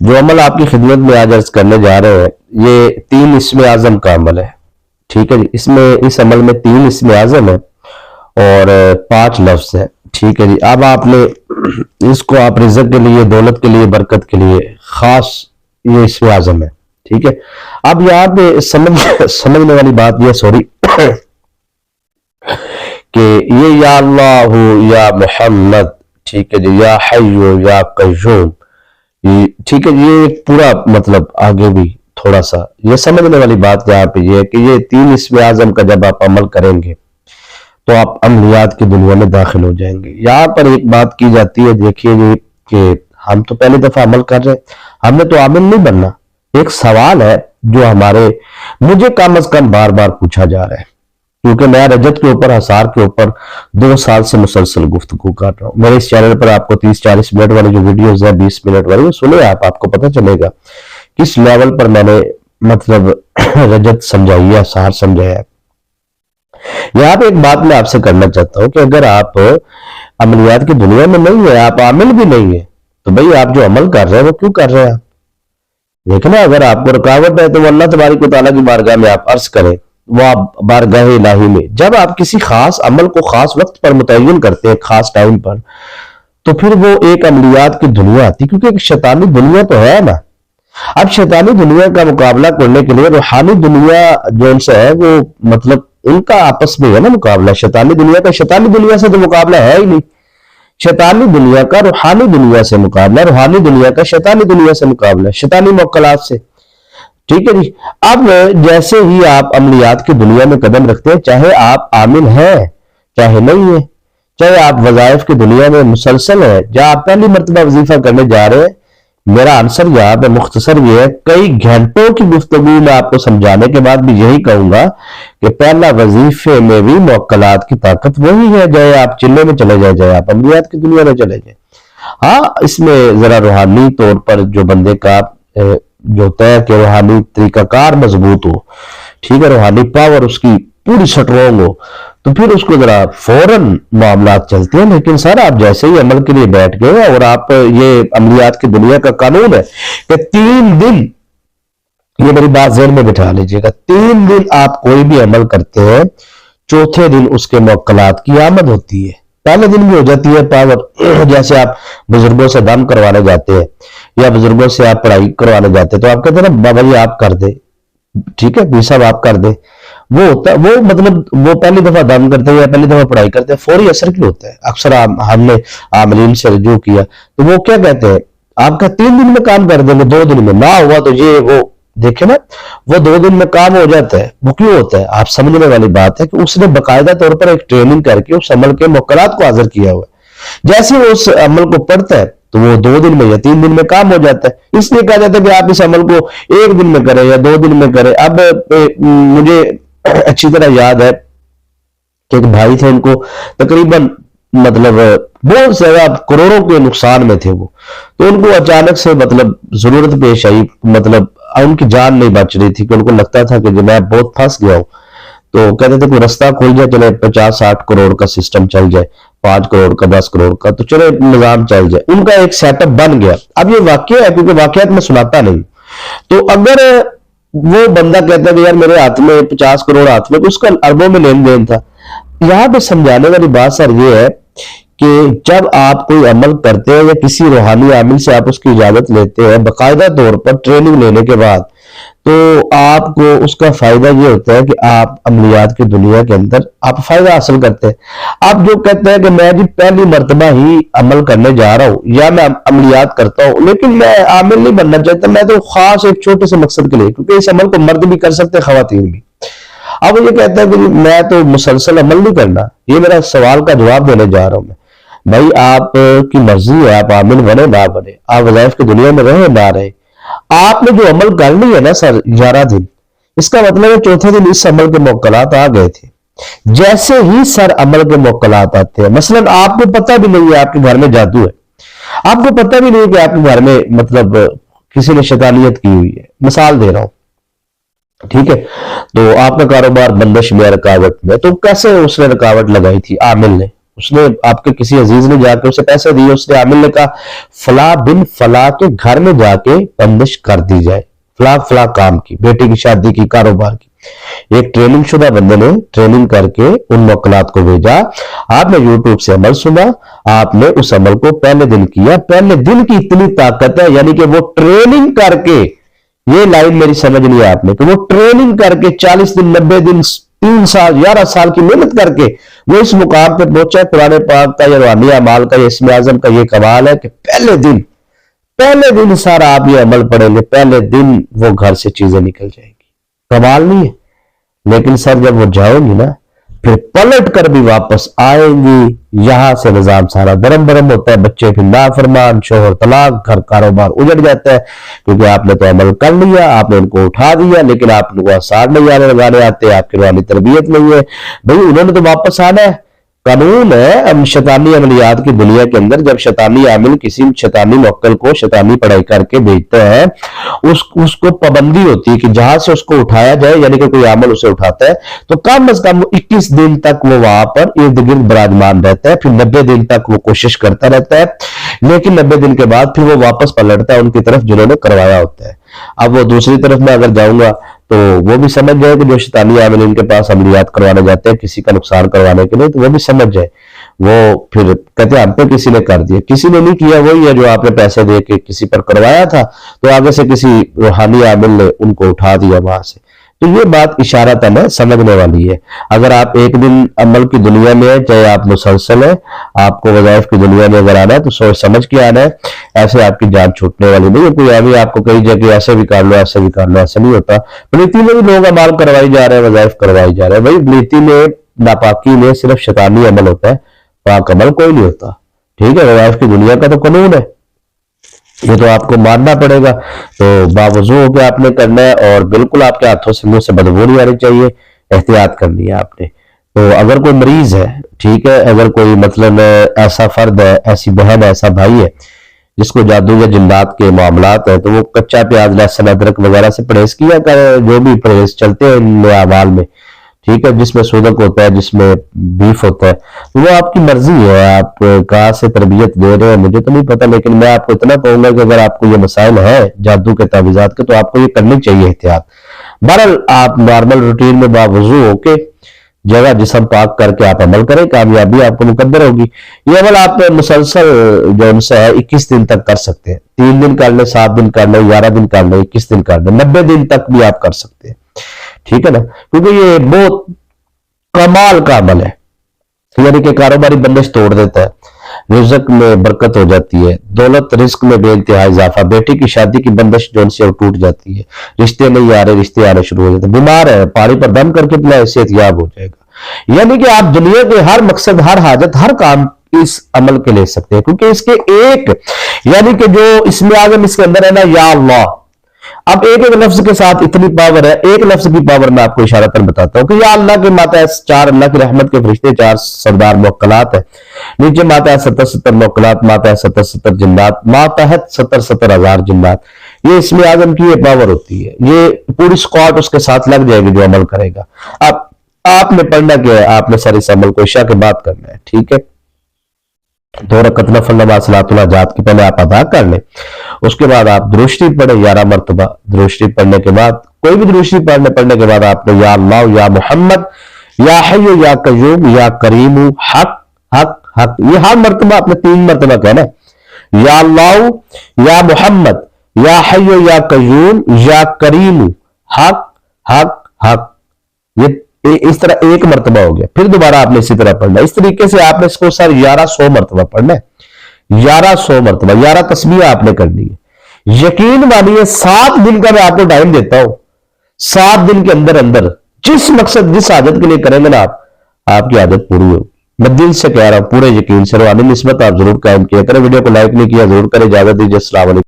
جو عمل آپ کی خدمت میں آج عرض کرنے جا رہے ہیں یہ 3 اسم اعظم کا عمل ہے. ٹھیک ہے جی. اس عمل میں 3 اسم اعظم ہے اور 5 لفظ ہے. ٹھیک ہے جی. اب آپ نے اس کو آپ رزق کے لیے، دولت کے لیے، برکت کے لیے خاص یہ اسم اعظم ہے. ٹھیک ہے. اب یہاں پہ سمجھنے والی بات یہ سوری کہ یہ یا اللہ ہو یا محمد، ٹھیک ہے جی، یا حی یا قیوم، ٹھیک ہے. یہ ایک پورا مطلب آگے بھی تھوڑا سا یہ سمجھنے والی بات یہاں پہ یہ ہے کہ یہ 3 اسم اعظم کا جب آپ عمل کریں گے تو آپ عملیات کی دنیا میں داخل ہو جائیں گے. یہاں پر ایک بات کی جاتی ہے، دیکھیے جی، کہ ہم تو پہلی دفعہ عمل کر رہے ہیں، ہم نے تو عامل نہیں بننا. ایک سوال ہے جو مجھے کم از کم بار بار پوچھا جا رہا ہے، کیونکہ میں رجت کے اوپر، حصار کے اوپر 2 سال سے مسلسل گفتگو کر رہا ہوں. میرے اس چینل پر آپ کو 30-40 منٹ والی جو ویڈیوز ہیں، 20 منٹ والی، سنیں آپ کو پتہ چلے گا کس لیول پر میں نے مطلب رجت سمجھائی ہے، حصار سمجھایا ہے. یہاں پہ ایک بات میں آپ سے کرنا چاہتا ہوں کہ اگر آپ عملیات کی دنیا میں نہیں ہیں، آپ عامل بھی نہیں ہیں، تو بھئی آپ جو عمل کر رہے ہیں وہ کیوں کر رہے ہیں؟ دیکھنا، اگر آپ کو رکاوٹ ہے تو وہ اللہ تبارک و تعالیٰ کی بارگاہ میں آپ عرض کریں، وہ آپ بارگاہ الہی میں جب آپ کسی خاص عمل کو خاص وقت پر متعین کرتے ہیں، خاص ٹائم پر، تو پھر وہ ایک عملیات کی دنیا آتی، کیونکہ ایک شیطانی دنیا تو ہے نا. اب شیطانی دنیا کا مقابلہ کرنے کے لیے روحانی دنیا جو ان سے ہے، وہ مطلب ان کا آپس میں ہے نا مقابلہ. شیطانی دنیا کا شیطانی دنیا سے تو مقابلہ ہے ہی نہیں. شیطانی دنیا کا روحانی دنیا سے مقابلہ، روحانی دنیا کا شیطانی دنیا سے مقابلہ، شیطانی موکلات سے. ٹھیک ہے جی. اب جیسے ہی آپ عملیات کی دنیا میں قدم رکھتے ہیں، چاہے آپ عامل ہیں چاہے نہیں ہیں، چاہے آپ وظائف کی دنیا میں مسلسل ہیں، جہاں آپ پہلی مرتبہ وظیفہ کرنے جا رہے ہیں، میرا آنسر یہاں پہ مختصر یہ ہے، کئی گھنٹوں کی گفتگو میں آپ کو سمجھانے کے بعد بھی یہی کہوں گا کہ پہلا وظیفے میں بھی موکلات کی طاقت وہی ہے، چاہے آپ چلے میں چلے جائیں، چاہے آپ عملیات کی دنیا میں چلے جائیں. ہاں، اس میں ذرا روحانی طور پر جو بندے کا جو ہوتا ہے کہ روحانی طریقہ کار مضبوط ہو، ٹھیک ہے، روحانی پاور اس کی پوری سٹرونگ ہو، تو پھر اس کو ذرا فوراً معاملات چلتے ہیں. لیکن سر آپ جیسے ہی عمل کے لیے بیٹھ گئے اور آپ یہ عملیات کی دنیا کا قانون ہے کہ 3 دن، یہ میری بات ذہن میں بٹھا لیجئے گا، 3 دن آپ کوئی بھی عمل کرتے ہیں، چوتھے دن اس کے موکلات کی آمد ہوتی ہے. پہلے دن بھی ہو جاتی ہے پاور، جیسے آپ بزرگوں سے دم کروانے جاتے ہیں یا بزرگوں سے آپ پڑھائی کروانے جاتے ہیں تو آپ کہتے ہیں نا بابا جی آپ کر دیں، ٹھیک ہے پیر صاحب آپ کر دیں. وہ ہوتا ہے، وہ مطلب وہ پہلی دفعہ دم کرتے ہیں یا پہلی دفعہ پڑھائی کرتے ہیں، فوری اثر کیوں ہوتا ہے؟ اکثر ہم نے عاملین سے رجوع کیا تو وہ کیا کہتے ہیں، آپ کا 3 دن میں کام کر دیں گے، 2 دن میں نہ ہوا تو یہ وہ دیکھیں نا، وہ 2 دن میں کام ہو جاتا ہے. وہ کیوں ہوتا ہے؟ آپ سمجھنے والی بات ہے کہ اس نے باقاعدہ طور پر ایک ٹریننگ کر کے اس عمل کے موکلات کو حاضر کیا ہوا ہے. جیسے وہ اس عمل کو پڑھتا ہے تو وہ 2 دن میں یا 3 دن میں کام ہو جاتا ہے. اس لیے کہا جاتا ہے کہ آپ اس عمل کو 1 دن میں کریں یا 2 دن میں کریں. اب مجھے اچھی طرح یاد ہے کہ ایک بھائی تھے، ان کو تقریباً مطلب بہت زیادہ کروڑوں کے نقصان میں تھے وہ، تو ان کو اچانک سے مطلب ضرورت پیش آئی، مطلب ان کی جان نہیں بچ رہی تھی کہ ان کو لگتا تھا کہ میں بہت پھنس گیا ہوں. تو کہتے تھے کوئی رستہ کھل جائے، چلے 50-60 کروڑ کا سسٹم چل جائے، 5 کروڑ کا 10 کروڑ کا، تو چلے نظام چل جائے. ان کا ایک سیٹ اپ بن گیا. اب یہ واقعہ ہے کیونکہ واقعات میں سناتا نہیں، تو اگر وہ بندہ کہتا ہے کہ یار میرے ہاتھ میں 50 کروڑ ہاتھ میں، تو اس کا اربوں میں لین دین تھا. یہاں پہ سمجھانے والی بات سر یہ ہے کہ جب آپ کوئی عمل کرتے ہیں یا کسی روحانی عامل سے آپ اس کی اجازت لیتے ہیں باقاعدہ طور پر ٹریننگ لینے کے بعد، تو آپ کو اس کا فائدہ یہ ہوتا ہے کہ آپ عملیات کی دنیا کے اندر آپ فائدہ حاصل کرتے ہیں. آپ جو کہتے ہیں کہ میں جی پہلی مرتبہ ہی عمل کرنے جا رہا ہوں یا میں عملیات کرتا ہوں لیکن میں عامل نہیں بننا چاہتا، میں تو خاص ایک چھوٹے سے مقصد کے لیے، کیونکہ اس عمل کو مرد بھی کر سکتے، خواتین بھی. اب یہ کہتا ہے کہ میں تو مسلسل عمل نہیں کرنا. یہ میرا سوال کا جواب دینے جا رہا ہوں میں. بھائی آپ کی مرضی ہے، آپ عامل بنے نہ بنے، آپ وظائف کی دنیا میں رہے نہ رہے، آپ نے جو عمل کر لی ہے نا سر 11 دن، اس کا مطلب ہے چوتھے دن اس عمل کے موکلات آ گئے تھے. جیسے ہی سر عمل کے موکلات آتے ہیں، مثلا آپ کو پتہ بھی نہیں ہے آپ کے گھر میں جادو ہے، آپ کو پتہ بھی نہیں ہے کہ آپ کے گھر میں مطلب کسی نے شیطانیت کی ہوئی ہے، مثال دے رہا ہوں، ٹھیک ہے، تو آپ کا کاروبار بندش میں، رکاوٹ میں، تو کیسے اس نے رکاوٹ لگائی تھی؟ عامل نے اس نے آپ کے کسی عزیز نے جا کے اسے پیسے دیے, اس نے عامل نے کہا فلاں بن فلاں کے گھر میں جا کے بندش کر دی جائے, فلاں فلاں کام کی, بیٹے کی شادی کی, کاروبار کی. ایک ٹریننگ شدہ بندے نے ٹریننگ کر کے ان موکلات کو بھیجا, آپ نے یوٹیوب سے عمل سنا, آپ نے اس عمل کو پہلے دن کیا. پہلے دن کی اتنی طاقت ہے, یعنی کہ وہ ٹریننگ کر کے, یہ لائن میری سمجھ نہیں ہے آپ نے, کہ وہ ٹریننگ کر کے 40 دن 90 دن 3 سال 11 سال کی محنت کر کے وہ اس مقام پہ پہنچا. قرآن پاک کا یا روحانی اعمال کا یا اسم اعظم کا یہ کمال ہے کہ پہلے دن سارا آپ یہ عمل پڑھیں گے, پہلے دن وہ گھر سے چیزیں نکل جائیں گی. کمال نہیں ہے؟ لیکن سر جب وہ جاؤ گی نا, پھر پلٹ کر بھی واپس آئیں گی, یہاں سے نظام سارا درم برم ہوتا ہے, بچے پھر نافرمان, شوہر طلاق, گھر کاروبار اجڑ جاتا ہے, کیونکہ آپ نے تو عمل کر لیا, آپ نے ان کو اٹھا دیا, لیکن آپ کو آثار نہیں آنے لگانے آتے, آپ کی روحانی تربیت نہیں ہے. بھئی انہوں نے تو واپس آنا ہے, قانون ہے شیطانی عملیات کی دنیا کے اندر. جب شیطانی عامل کسی شیطانی موکل کو شیطانی پڑھائی کر کے بھیجتا ہے, اس کو پابندی ہوتی ہے کہ جہاں سے اس کو اٹھایا جائے, یعنی کہ کوئی عامل اسے اٹھاتا ہے تو کم از کم 21 دن تک وہ وہاں پر ارد گرد براجمان رہتا ہے, پھر 90 دن تک وہ کوشش کرتا رہتا ہے, لیکن 90 دن کے بعد پھر وہ واپس پلٹتا ہے ان کی طرف جنہوں نے کروایا ہوتا ہے. اب وہ دوسری طرف میں اگر جاؤں گا تو وہ بھی سمجھ جائے کہ جو شیطانی عامل ان کے پاس عملیات کروانے جاتے ہیں کسی کا نقصان کروانے کے لیے, تو وہ بھی سمجھ جائے. وہ پھر کہتے ہیں ہم پہ کسی نے کر دیا, کسی نے نہیں کیا, وہی ہے جو آپ نے پیسے دے کے کسی پر کروایا تھا, تو آگے سے کسی روحانی عامل نے ان کو اٹھا دیا وہاں سے. تو یہ بات اشارتاً ہے, سمجھنے والی ہے. اگر آپ ایک دن عمل کی دنیا میں ہیں, چاہے آپ مسلسل ہیں, آپ کو وظائف کی دنیا میں اگر آنا ہے تو سوچ سمجھ کے آنا ہے. ایسے آپ کی جان چھوٹنے والی نہیں ہے. کوئی ابھی آپ کو کہی جائے کہ ایسے بھی کر لو ایسے بھی کر لو, ایسا نہیں ہوتا. بلیتی میں بھی لوگ عمال کروائی جا رہے ہیں, وظائف کروائی جا رہے ہیں. بھائی بلیتی میں ناپاکی میں صرف شیطانی عمل ہوتا ہے, پاک عمل کوئی نہیں ہوتا. ٹھیک ہے, وظائف کی دنیا کا تو قانون ہے, یہ تو آپ کو ماننا پڑے گا. تو باوضو ہو کے آپ نے کرنا ہے, اور بالکل آپ کے ہاتھوں سے منہ سے بدبو نہیں آنی چاہیے, احتیاط کرنی ہے آپ نے. تو اگر کوئی مریض ہے, ٹھیک ہے, اگر کوئی مطلب ایسا فرد ہے, ایسی بہن ہے, ایسا بھائی ہے جس کو جادو یا جنات کے معاملات ہیں, تو وہ کچا پیاز لہسن ادرک وغیرہ سے پرہیز کیا کرے, جو بھی پرہیز چلتے ہیں ان اعمال میں, ٹھیک ہے, جس میں سودک ہوتا ہے, جس میں بیف ہوتا ہے, وہ آپ کی مرضی ہے. آپ کہاں سے تربیت دے رہے ہیں مجھے تو نہیں پتا, لیکن میں آپ کو اتنا کہوں گا کہ اگر آپ کو یہ مسائل ہے جادو کے تعویذات کے, تو آپ کو یہ کرنی چاہیے احتیاط. بہرحال آپ نارمل روٹین میں باوضو ہو کے جگہ جسم پاک کر کے آپ عمل کریں, کامیابی آپ کو مقدر ہوگی. یہ عمل آپ مسلسل جو ان سے ہے 21 دن تک کر سکتے ہیں. 3 دن کر لیں, 7 دن کر لیں, 11 دن کر لیں, 21 دن کر لیں, 90 دن تک بھی آپ کر سکتے ہیں. ٹھیک ہے نا, کیونکہ یہ بہت کمال کا عمل ہے. یعنی کہ کاروباری بندش توڑ دیتا ہے, رزق میں برکت ہو جاتی ہے, دولت رزق میں بے انتہا اضافہ, بیٹی کی شادی کی بندش جو ان سے ٹوٹ جاتی ہے, رشتے نہیں آ رہے رشتے آنے شروع ہو جاتے ہیں, بیمار ہے پہاڑی پر دم کر کے پلا صحت یاب ہو جائے گا. یعنی کہ آپ دنیا کے ہر مقصد, ہر حاجت, ہر کام اس عمل کے لے سکتے ہیں, کیونکہ اس کے ایک یعنی کہ جو اسم اعظم اس کے اندر ہے نا, یا اللہ. اب ایک لفظ کے ساتھ اتنی پاور ہے, ایک لفظ کی پاور میں آپ کو اشارتاً بتاتا ہوں کہ یا اللہ کے ماتحت 4 اللہ کی رحمت کے فرشتے, 4 سردار موکلات ہیں, نیچے ماتحت 70 موکلات, ماتحت 70 جنات, ماتحت 70 ہزار جنات. یہ اسم اعظم کی یہ پاور ہوتی ہے, یہ پوری اسکواڈ اس کے ساتھ لگ جائے گی جو عمل کرے گا. اب آپ نے پڑھنا کیا ہے, آپ نے سر اس عمل کو عشاء کے بعد کرنا ہے. ٹھیک ہے, 2 رکعت نفل نماز صلاۃ الحاجات کی پہلے آپ ادا کر لیں, اس کے بعد آپ درود شریف پڑھیں 11 مرتبہ. درود شریف پڑھنے کے بعد کوئی بھی درود شریف پڑھنے کے بعد آپ نے یا اللہ, یا محمد, یا حی, یا قیوم, یا کریم, حق حق حق, یہ ہر مرتبہ آپ نے 3 مرتبہ کہنا ہے. یا اللہ, یا محمد, یا حی, یا قیوم, یا کریم, حق حق حق. یہ اس طرح 1 مرتبہ ہو گیا. پھر دوبارہ آپ نے اسی طرح پڑھنا ہے. اس طریقے سے آپ نے اس کو سر 1100 مرتبہ پڑھنا ہے. 1100 مرتبہ 11 تسبیح آپ نے کرنی ہے. یقین مانیے 7 دن کا میں آپ کو ٹائم دیتا ہوں, 7 دن کے اندر اندر جس مقصد جس عادت کے لیے کریں گے نا آپ کی عادت پوری ہوگی. میں دل سے کہہ رہا ہوں, پورے یقین سے. روحانی نسبت آپ ضرور قائم کیا کریں. ویڈیو کو لائک نہیں کیا ضرور کریں. اجازت دیجیے, السلام علیکم.